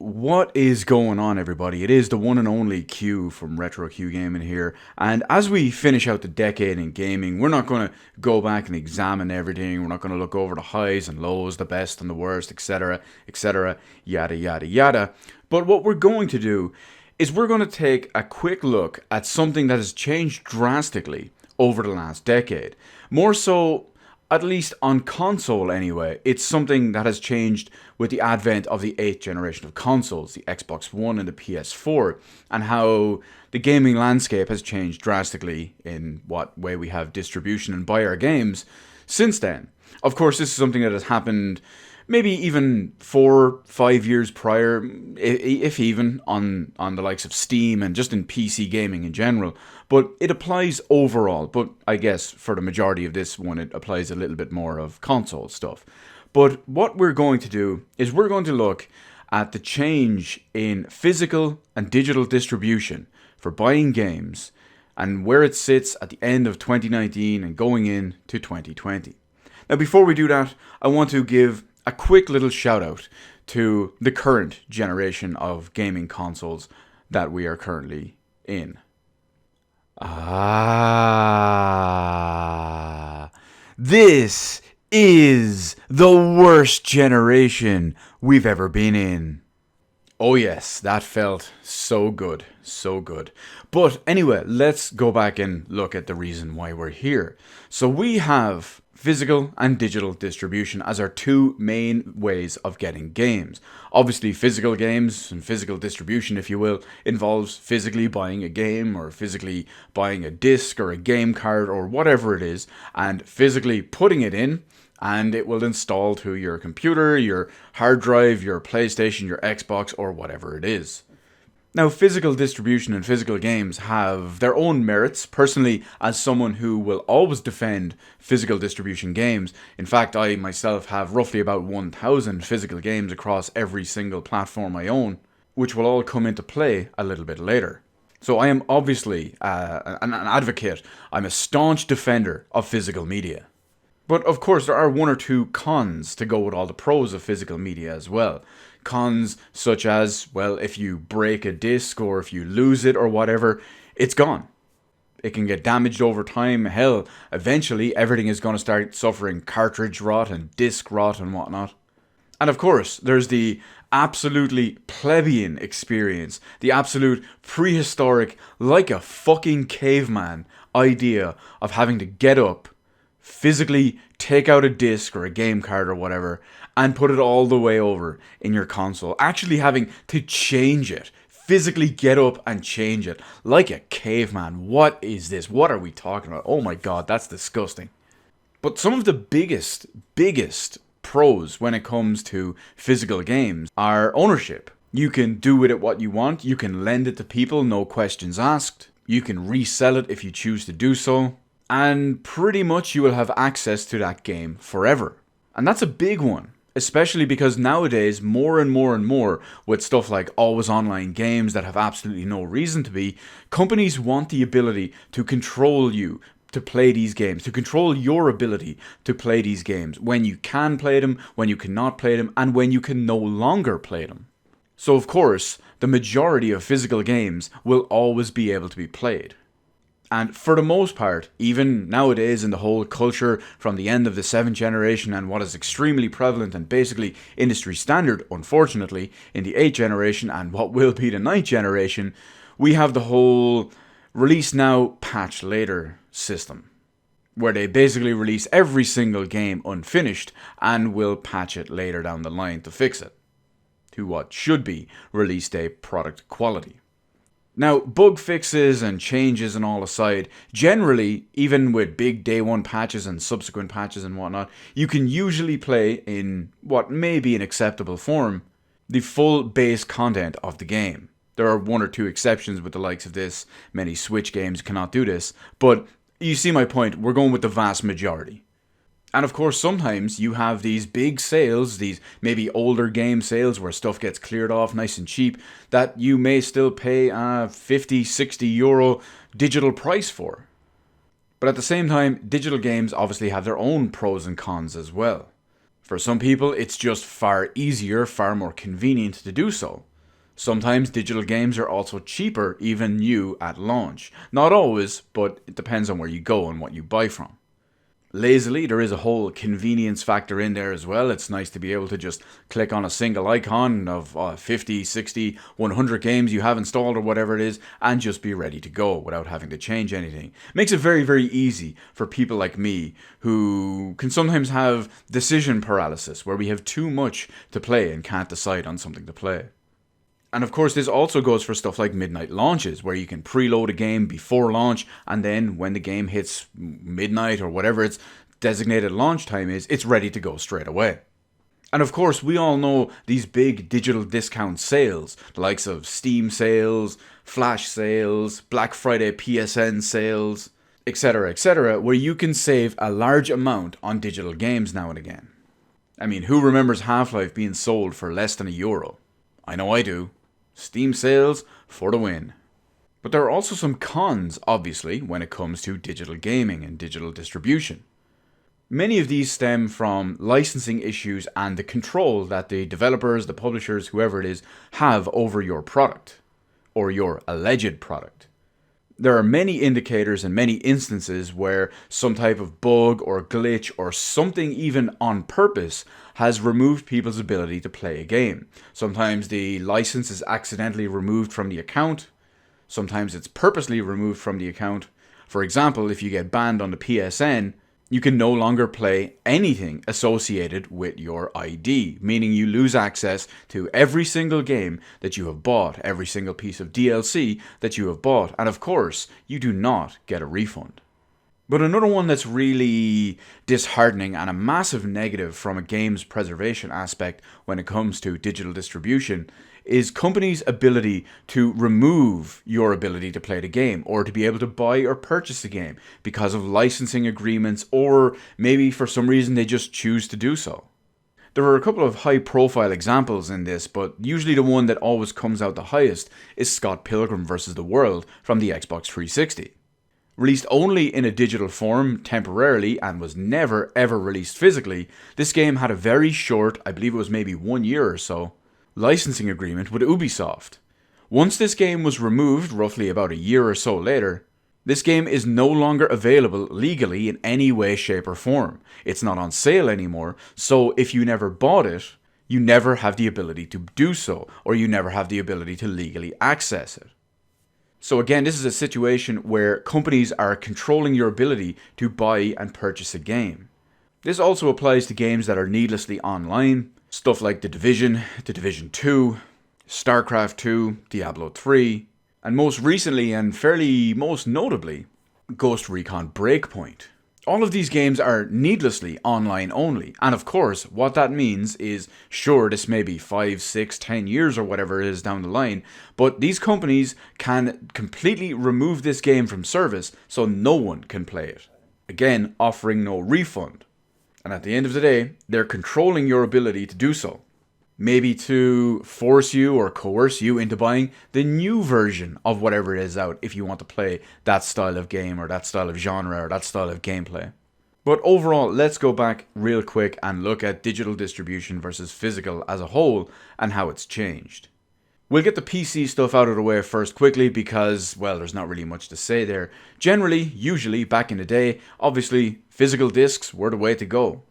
What is going on, everybody? It is the one and only Q from Retro Q Gaming here, and as we finish out the decade in gaming, we're not going to go back and examine everything. We're not going to look over the highs and lows, the best and the worst, etc., etc., yada yada yada. But what we're going to do is we're going to take a quick look at something that has changed drastically over the last decade. More so, at least on console anyway, it's something that has changed with the advent of the 8th generation of consoles, the Xbox One and the PS4, and how the gaming landscape has changed drastically in what way we have distribution and buy our games since then. Of course, this is something that has happened maybe even 4-5 years prior, if even, on the likes of Steam and just in PC gaming in general. But it applies overall, but I guess for the majority of this one it applies a little bit more of console stuff. But what we're going to do is we're going to look at the change in physical and digital distribution for buying games and where it sits at the end of 2019 and going into 2020. Now before we do that, I want to give a quick little shout out to the current generation of gaming consoles that we are currently in. This is the worst generation we've ever been in. Oh yes, that felt so good, so good. But anyway, let's go back and look at the reason why we're here. So we have physical and digital distribution as our two main ways of getting games. Obviously, physical games and physical distribution, if you will, involves physically buying a game or physically buying a disc or a game card or whatever it is and physically putting it in, and it will install to your computer, your hard drive, your PlayStation, your Xbox, or whatever it is. Now, physical distribution and physical games have their own merits. Personally, as someone who will always defend physical distribution games, in fact, I myself have roughly about 1,000 physical games across every single platform I own, which will all come into play a little bit later. So I am obviously an advocate. I'm a staunch defender of physical media. But of course, there are one or two cons to go with all the pros of physical media as well. Cons such as, well, if you break a disc or if you lose it or whatever, it's gone. It can get damaged over time. Hell, eventually everything is going to start suffering cartridge rot and disc rot and whatnot. And of course, there's the absolutely plebeian experience, the absolute prehistoric, like a fucking caveman idea of having to get up, physically take out a disc or a game card or whatever and put it all the way over in your console. Actually having to change it. Physically get up and change it. Like a caveman. What is this? What are we talking about? Oh my god, that's disgusting. But some of the biggest pros when it comes to physical games are ownership. You can do with it what you want. You can lend it to people, no questions asked. You can resell it if you choose to do so. And pretty much you will have access to that game forever. And that's a big one, especially because nowadays more and more with stuff like always online games that have absolutely no reason to be, companies want the ability to control you to play these games, to control your ability to play these games, when you can play them, when you cannot play them, and when you can no longer play them. So of course, the majority of physical games will always be able to be played. And for the most part, even nowadays in the whole culture from the end of the 7th generation and what is extremely prevalent and basically industry standard, unfortunately, in the 8th generation and what will be the 9th generation, we have the whole release now, patch later system, where they basically release every single game unfinished and will patch it later down the line to fix it to what should be release date product quality. Now, bug fixes and changes and all aside, generally, even with big day one patches and subsequent patches and whatnot, you can usually play in what may be an acceptable form, the full base content of the game. There are one or two exceptions with the likes of this. Many Switch games cannot do this, but you see my point, we're going with the vast majority. And of course, sometimes you have these big sales, these maybe older game sales where stuff gets cleared off nice and cheap, that you may still pay a 50, 60 euro digital price for. But at the same time, digital games obviously have their own pros and cons as well. For some people, it's just far easier, far more convenient to do so. Sometimes digital games are also cheaper, even new at launch. Not always, but it depends on where you go and what you buy from. Lazily, there is a whole convenience factor in there as well. It's nice to be able to just click on a single icon of 50, 60, 100 games you have installed or whatever it is, and just be ready to go without having to change anything. Makes it very, very easy for people like me who can sometimes have decision paralysis, where we have too much to play and can't decide on something to play. And of course, this also goes for stuff like midnight launches, where you can preload a game before launch, and then when the game hits midnight or whatever its designated launch time is, it's ready to go straight away. And of course, we all know these big digital discount sales, the likes of Steam sales, Flash sales, Black Friday PSN sales, etc., where you can save a large amount on digital games now and again. I mean, who remembers Half-Life being sold for less than €1? I know I do. Steam sales for the win. But there are also some cons, obviously, when it comes to digital gaming and digital distribution. Many of these stem from licensing issues and the control that the developers, the publishers, whoever it is, have over your product, or your alleged product. There are many indicators and many instances where some type of bug or glitch or something even on purpose has removed people's ability to play a game. Sometimes the license is accidentally removed from the account. Sometimes it's purposely removed from the account. For example, if you get banned on the PSN, you can no longer play anything associated with your ID, meaning you lose access to every single game that you have bought, every single piece of DLC that you have bought, and of course, you do not get a refund. But another one that's really disheartening and a massive negative from a game's preservation aspect when it comes to digital distribution is companies' ability to remove your ability to play the game or to be able to buy or purchase the game because of licensing agreements, or maybe for some reason they just choose to do so. There are a couple of high-profile examples in this, but usually the one that always comes out the highest is Scott Pilgrim vs. the World from the Xbox 360. Released only in a digital form temporarily and was never ever released physically, this game had a very short, I believe it was maybe 1 year or so, licensing agreement with Ubisoft. Once this game was removed, roughly about a year or so later, this game is no longer available legally in any way, shape or form. It's not on sale anymore, so if you never bought it, you never have the ability to do so, or you never have the ability to legally access it. So again, this is a situation where companies are controlling your ability to buy and purchase a game. This also applies to games that are needlessly online, stuff like The Division 2, StarCraft 2, Diablo 3, and most recently and fairly most notably, Ghost Recon Breakpoint. All of these games are needlessly online only, and of course, what that means is, sure, this may be 5, 6, 10 years or whatever it is down the line, but these companies can completely remove this game from service so no one can play it. Again, offering no refund. And at the end of the day, they're controlling your ability to do so. Maybe to force you or coerce you into buying the new version of whatever it is out if you want to play that style of game or that style of genre or that style of gameplay. But overall, let's go back real quick and look at digital distribution versus physical as a whole and how it's changed. We'll get the PC stuff out of the way first quickly because, well, there's not really much to say there. Generally, usually, back in the day, obviously, physical discs were the way to go.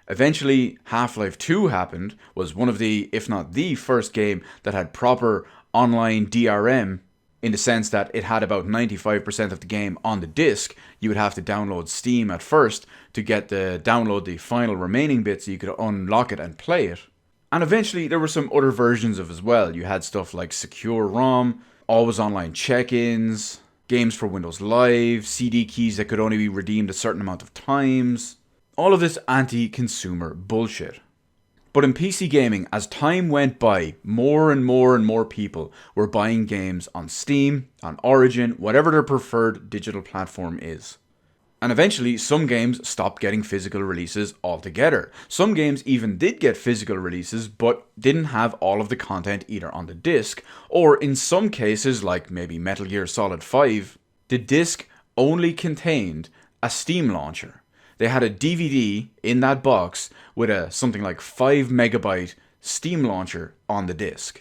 Eventually, Half-Life 2 happened, was one of the, if not the first game that had proper online DRM, in the sense that it had about 95% of the game on the disc. You would have to download Steam at first to download the final remaining bits so you could unlock it and play it. And eventually there were some other versions of it as well. You had stuff like Secure ROM, always online check-ins, games for Windows Live, CD keys that could only be redeemed a certain amount of times. All of this anti-consumer bullshit. But in PC gaming, as time went by, more and more people were buying games on Steam, on Origin, whatever their preferred digital platform is. And eventually, some games stopped getting physical releases altogether. Some games even did get physical releases, but didn't have all of the content either on the disc, or in some cases, like maybe Metal Gear Solid 5, the disc only contained a Steam launcher. They had a DVD in that box with something like 5 megabyte Steam launcher on the disc.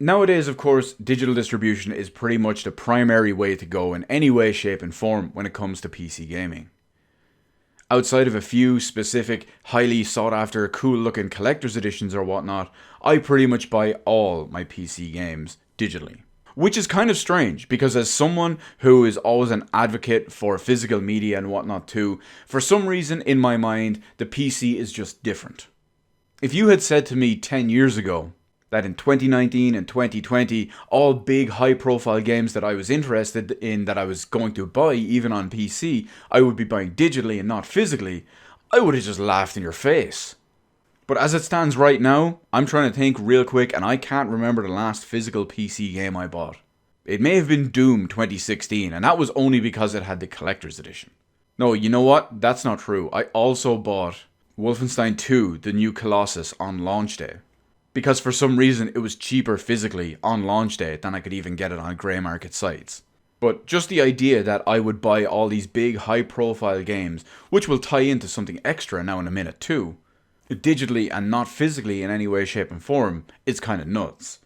Nowadays, of course, digital distribution is pretty much the primary way to go in any way, shape, and form when it comes to PC gaming. Outside of a few specific, highly sought after, cool looking collector's editions or whatnot, I pretty much buy all my PC games digitally. Which is kind of strange, because as someone who is always an advocate for physical media and whatnot too, for some reason in my mind, the PC is just different. If you had said to me 10 years ago that in 2019 and 2020, all big high profile games that I was interested in, that I was going to buy even on PC, I would be buying digitally and not physically, I would have just laughed in your face. But as it stands right now, I'm trying to think real quick and I can't remember the last physical PC game I bought. It may have been Doom 2016, and that was only because it had the collector's edition. No, you know what? That's not true. I also bought Wolfenstein 2, The New Colossus, on launch day. Because for some reason it was cheaper physically on launch day than I could even get it on grey market sites. But just the idea that I would buy all these big high profile games, which will tie into something extra now in a minute too, digitally and not physically in any way, shape and form, is kind of nuts.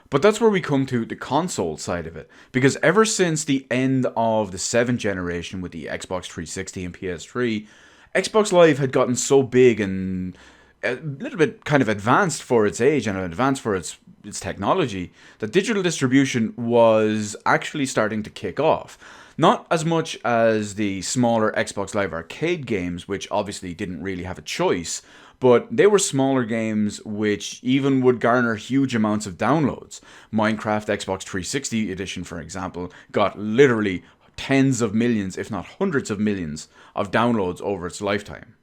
But that's where we come to the console side of it. Because ever since the end of the 7th generation with the Xbox 360 and PS3, Xbox Live had gotten so big and a little bit kind of advanced for its age and advanced for its technology, that digital distribution was actually starting to kick off. Not as much as the smaller Xbox Live Arcade games, which obviously didn't really have a choice, but they were smaller games which even would garner huge amounts of downloads. Minecraft Xbox 360 edition, for example, got literally tens of millions, if not hundreds of millions, of downloads over its lifetime.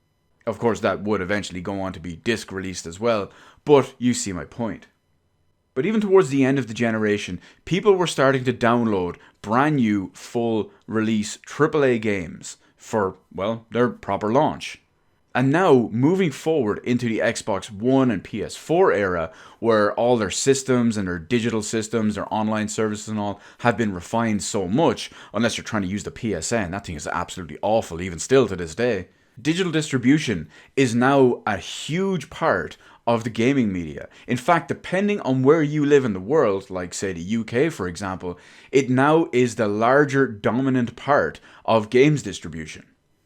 Of course, that would eventually go on to be disc released as well, but you see my point. But even towards the end of the generation, people were starting to download brand new, full release AAA games for, well, their proper launch. And now, moving forward into the Xbox One and PS4 era, where all their systems and their digital systems, their online services and all, have been refined so much, unless you're trying to use the PSN, that thing is absolutely awful, even still to this day. Digital distribution is now a huge part of the gaming media. In fact, depending on where you live in the world, like say the UK for example, it now is the larger dominant part of games distribution.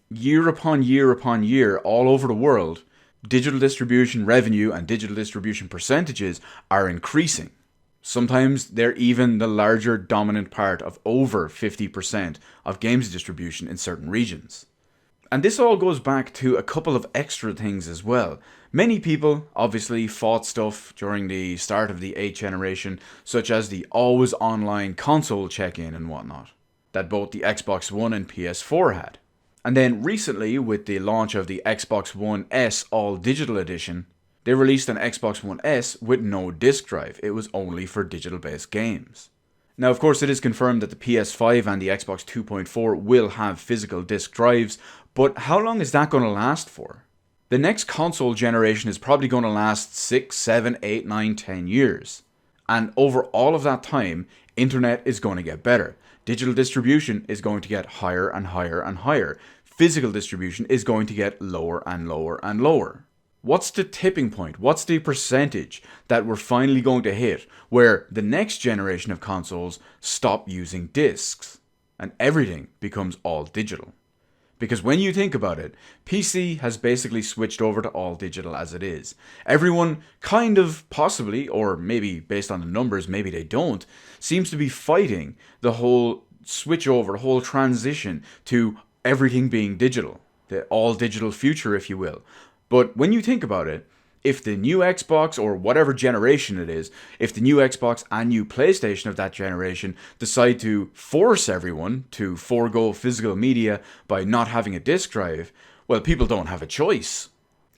Year upon year upon year, all over the world, digital distribution revenue and digital distribution percentages are increasing. Sometimes they're even the larger dominant part of over 50% of games distribution in certain regions. And this all goes back to a couple of extra things as well. Many people obviously fought stuff during the start of the 8th generation, such as the always online console check-in and whatnot, that both the Xbox One and PS4 had. And then recently, with the launch of the Xbox One S All Digital Edition, they released an Xbox One S with no disc drive. It was only for digital-based games. Now, of course, it is confirmed that the PS5 and the Xbox 2.4 will have physical disc drives, but how long is that going to last for? The next console generation is probably going to last 6, 7, 8, 9, 10 years. And over all of that time, internet is going to get better. Digital distribution is going to get higher and higher and higher. Physical distribution is going to get lower and lower and lower. What's the tipping point? What's the percentage that we're finally going to hit where the next generation of consoles stop using discs and everything becomes all digital? Because when you think about it, PC has basically switched over to all digital as it is. Everyone kind of possibly, or maybe based on the numbers, maybe they don't, seems to be fighting the whole switch over, the whole transition to everything being digital. The all digital future, if you will. But when you think about it, if the new Xbox, or whatever generation it is, if the new Xbox and new PlayStation of that generation decide to force everyone to forego physical media by not having a disc drive, well, people don't have a choice.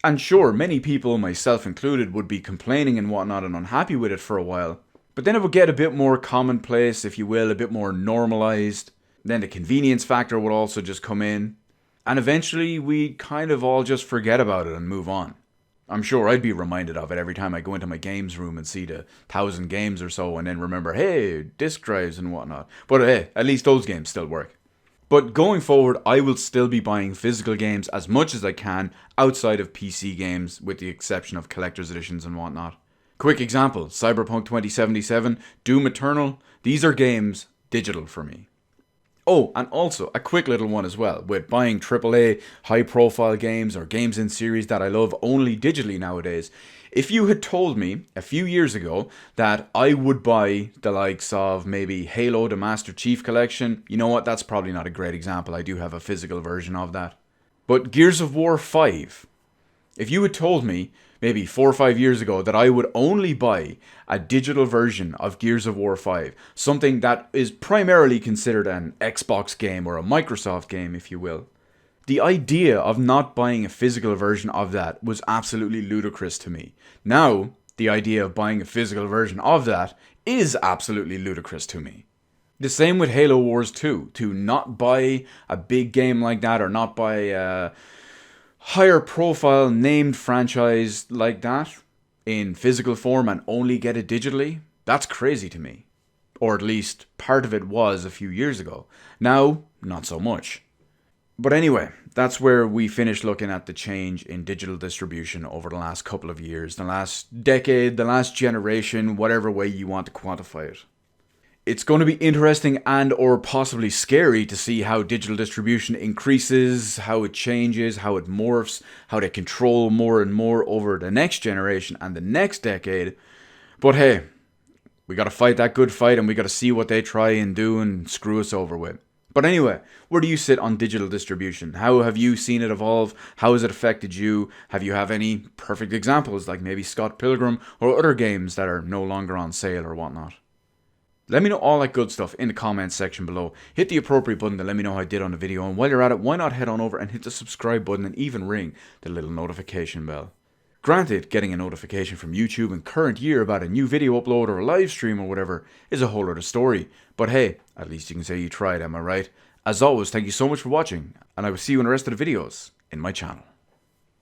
And sure, many people, myself included, would be complaining and whatnot and unhappy with it for a while. But then it would get a bit more commonplace, if you will, a bit more normalized. Then the convenience factor would also just come in. And eventually we'd kind of all just forget about it and move on. I'm sure I'd be reminded of it every time I go into my games room and see the 1,000 games or so and then remember, hey, disc drives and whatnot. But hey, at least those games still work. But going forward, I will still be buying physical games as much as I can outside of PC games, with the exception of collector's editions and whatnot. Quick example, Cyberpunk 2077, Doom Eternal, these are games digital for me. Oh, and also a quick little one as well, with buying AAA high profile games or games in series that I love only digitally nowadays. If you had told me a few years ago that I would buy the likes of maybe Halo the Master Chief Collection, you know what, that's probably not a great example, I do have a physical version of that. But Gears of War 5, if you had told me maybe 4 or 5 years ago that I would only buy a digital version of Gears of War 5, something that is primarily considered an Xbox game or a Microsoft game, if you will, the idea of not buying a physical version of that was absolutely ludicrous to me. Now, the idea of buying a physical version of that is absolutely ludicrous to me. The same with Halo Wars 2. To not buy a big game like that or not buy a higher profile named franchise like that in physical form and only get it digitally, that's crazy to me. Or at least part of it was a few years ago. Now, not so much. But anyway, that's where we finished looking at the change in digital distribution over the last couple of years, the last decade, the last generation, whatever way you want to quantify it. It's going to be interesting and or possibly scary to see how digital distribution increases, how it changes, how it morphs, how they control more and more over the next generation and the next decade. But hey, we got to fight that good fight and we got to see what they try and do and screw us over with. But anyway, where do you sit on digital distribution? How have you seen it evolve? How has it affected you? Have you have any perfect examples like maybe Scott Pilgrim or other games that are no longer on sale or whatnot? Let me know all that good stuff in the comments section below. Hit the appropriate button to let me know how I did on the video. And while you're at it, why not head on over and hit the subscribe button and even ring the little notification bell. Granted, getting a notification from YouTube in current year about a new video upload or a live stream or whatever is a whole other story. But hey, at least you can say you tried, am I right? As always, thank you so much for watching, and I will see you in the rest of the videos in my channel.